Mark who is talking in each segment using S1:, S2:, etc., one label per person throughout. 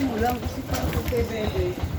S1: mo lang kasi para sa bebe.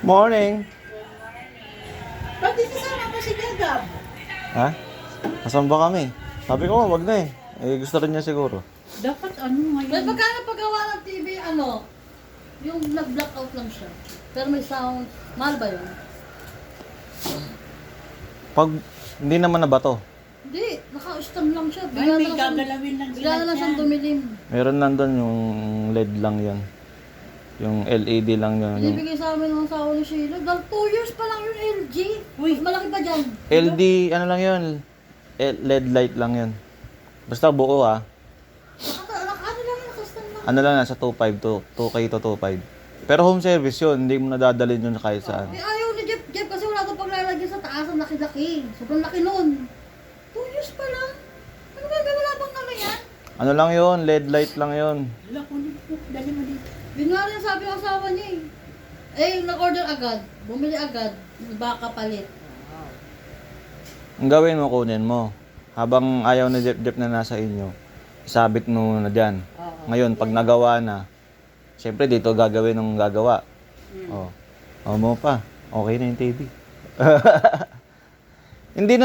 S2: Morning!
S1: Ba't di sasama pa si Gagab?
S2: Ha? Nasaan ba kami? Sabi ko, wag na eh. Eh, gusto rin niya siguro.
S1: Dapat ano
S3: Well,
S1: ngayon?
S3: magkano paggawa ng TV, yung nag-blackout lang siya. Pero may sound, mahal ba yun?
S2: Pag hindi naman na bato,
S3: Hindi, naka-stem lang siya.
S1: Ay, may gagalawin lang
S3: Bigla na lang siyang
S1: dyan.
S3: dumilim.
S2: meron nandun yung LED lang yon. Yung LED lang yun. Yung
S3: Binibigay sa amin ng asawa ni Sheila. Dahil 2 years pa lang yung LG. Uy, malaki pa dyan.
S2: LED, ano lang yun? LED light lang yun. Basta buo ah.
S3: Ano lang yun, naka-stem lang.
S2: Ano lang nasa 2.5 to 2K to 2.5. Pero home service yun, hindi mo nadadalhin yun kahit saan.
S3: Eh, ayaw ni Jeff kasi wala itong paglalagyan sa taas. Ang laki-laki. Sobrang laki nun. 2 years pa lang. Ano ba, wala bang ano yan?
S2: Ano lang yun, LED light lang yun.
S1: Wala ko dito. Dali mo dito.
S3: Yun nga rin sabi ng asawa niya eh. Eh, nag-order agad. Bumili agad. Baka palit.
S2: Ang gawin mo, kunin mo. Habang ayaw na Jeff na nasa inyo, isabit mo na dyan. Ngayon, pag nagawa na, siyempre dito gagawin ng gagawa. Oh. Oh mo pa. Okay na yung TV. Hindi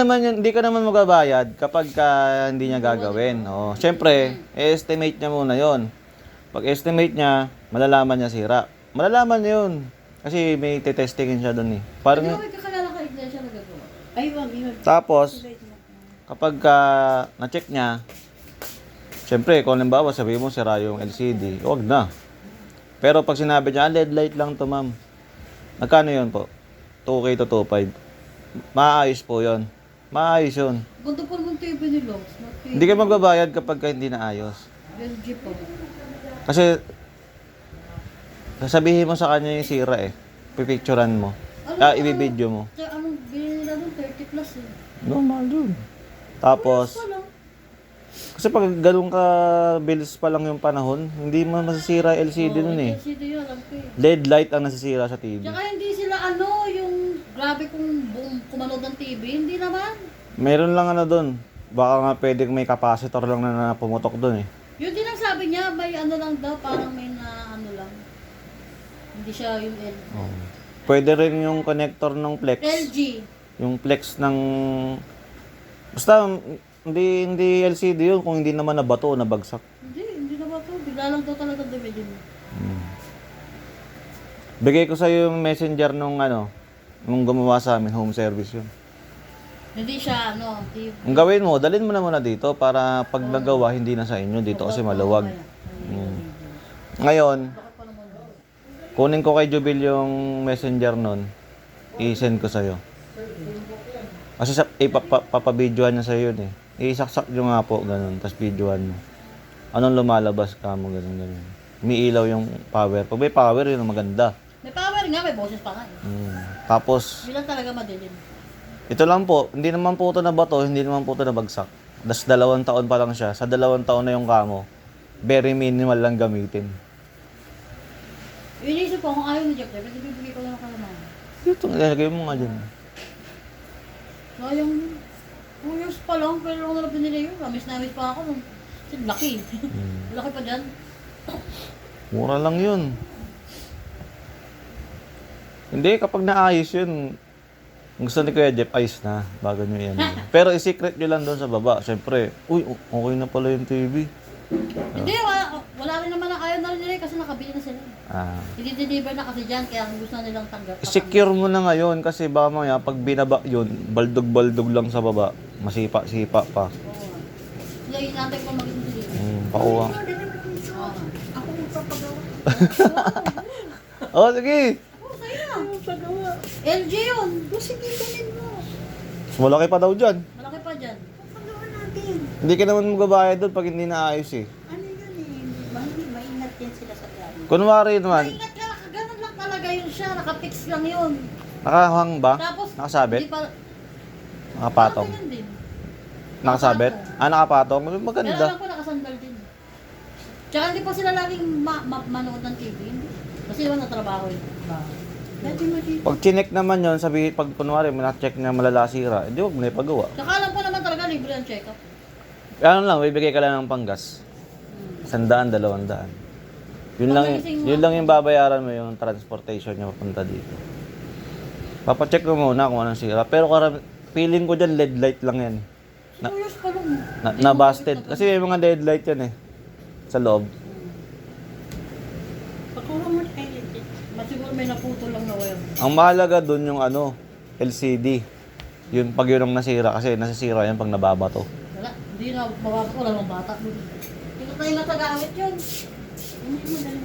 S2: ka naman magbabayad kapag hindi niya gagawin. Oh, siyempre, estimate niya muna 'yon. Pag estimate niya, malalaman niya sira. Malalaman niya 'yun. Kasi may testingin siya doon eh. Parang
S3: Hindi ko may kakilala ka iglesia na gagawa.
S1: Ay, wag, wag.
S2: tapos kapag na-check niya, siyempre, kung halimbawa sabihin mo sira yung LCD, huwag na. Pero pag sinabi niya, LED light lang to ma'am. Magkano yun po? 2K to 2.5. Maayos po yun. Maayos yun.
S3: Ganda po naman TV ni Logs.
S2: Hindi ka magbabayad kapag hindi naayos.
S3: LG po.
S2: Kasi, sasabihin mo sa kanya yung sira eh. Pipicturean mo. Ibibideo mo.
S3: Kaya anong bilhin nila doon? 30 plus eh.
S2: Normal dun. Tapos,
S3: Wala.
S2: kasi pag ganun ka bills pa lang yung panahon, hindi mo masisira LCD nun eh.
S3: LCD yun, alam ko eh.
S2: LED light ang nasisira sa TV.
S3: Tsaka hindi sila yung grabe kung buong kumanood ng TV. Hindi naman.
S2: Meron lang ano dun. Baka nga pwede may capacitor lang na pumutok dun eh.
S3: Yun din ang sabi niya, may ano lang daw, parang may na ano lang. Hindi siya yung LG.
S2: Oh. Pwede rin yung connector ng flex.
S3: LG.
S2: Yung flex ng... Basta, hindi LCD yun kung hindi naman nabato o nabagsak.
S3: Hindi na ba ito? Bigla lang daw talaga dumidim.
S2: Bigay ko sa'yo yung messenger nung nung gumawa sa amin, home service yun.
S3: Hindi siya, TV.
S2: Ang gawin mo, dalhin mo na muna dito para pag nagawa, hindi na sa inyo dito kasi maluwag. Ngayon, kunin ko kay Jubil yung messenger nun, i-send ko sa'yo. Kasi papabidyohan niya sa'yo yun eh. Isaksak nyo nga po, ganun, tapos videohan mo. Anong lumalabas ka mo, ganun. Umiilaw yung power. Pag may power, yun ang maganda.
S3: May power nga, may boses pa nga eh.
S2: Tapos,
S3: Bilang talaga madilim.
S2: ito lang po, hindi naman po ito nabato, hindi naman po ito nabagsak. Das 2 taon pa lang siya. Sa 2 taon na yung kamo, very minimal lang gamitin.
S3: Inisip ko, kung ayaw ni Jeff, bibigay ko lang ako naman.
S2: Ito, ilagay mo nga dyan.
S3: Sayang, 2 years pa lang, pero ako na pinili yun. Namis pa ako. Laki. Laki pa dyan.
S2: Mura lang yun. Hindi, kapag naayos yun, gusto ni Kuya Jeff, ayos na, bago nyo yan. Pero i-secret nyo lang doon sa baba. Siyempre, uy, okay na pala yung TV.
S3: Hindi, wala rin naman ayaw na rin nila kasi nakabili na sila. Hindi deliver na kasi dyan, kaya gusto na nilang tanggap.
S2: Secure mo na ngayon kasi baka mamaya pag binaba yun, baldog-baldog lang sa baba. Masipa-sipa pa.
S3: Sila inatay ko maging deliver.
S2: Pakuha.
S1: Ako magpapagawa.
S2: Oh, sige.
S3: Oh, sa'yo na.
S1: Magpagawa.
S3: LG yun.
S1: Sige, ganin mo.
S2: Mas malaki pa daw dyan.
S3: Malaki pa dyan.
S1: Pagawa natin.
S2: Hindi ka naman magbabayad doon pag hindi naayos eh.
S1: Ano yun eh? Maingat din sila sa gamit.
S2: Kunwari naman,
S3: Ingat ka, ganun lang talaga yun siya. Nakapix lang yun.
S2: nakahang ba?
S3: Tapos,
S2: Nakasabit?
S3: hindi pa,
S2: Nakapatong?
S3: ganun din.
S2: Nakasabit? Maganda.
S3: Pero alam ko nakasandal din. Tsaka hindi pa sila laging manood ng TV. Kasi naman natrabaho yun.
S1: Dati mo dito.
S2: Pag chinek naman yon, pag kunwari, na-check na malala sira, hindi huwag mo na ipagawa.
S3: Tsaka alam ko naman talaga libre ang check-up.
S2: Ano lang, bibigay ka lang ng panggas. 100, 200. Yun lang yung babayaran mo yung transportation niya papunta dito. Papacheck ko muna kung anong sira. Pero feeling ko dyan LED light lang yan.
S3: 2 years pa lang.
S2: Na-busted. Kasi may mga LED light yan eh. Sa loob.
S1: Pagkuha mo kay Liti.
S3: Masiguro may naputo lang na wire.
S2: Ang mahalaga dun yung LCD. Yun, pag yun ang nasira. Kasi nasisira yan pag nababato.
S3: Wala, hindi na mababa ko lang ng bata. Hindi ko tayo natagamit yun.
S1: Hindi mo dali.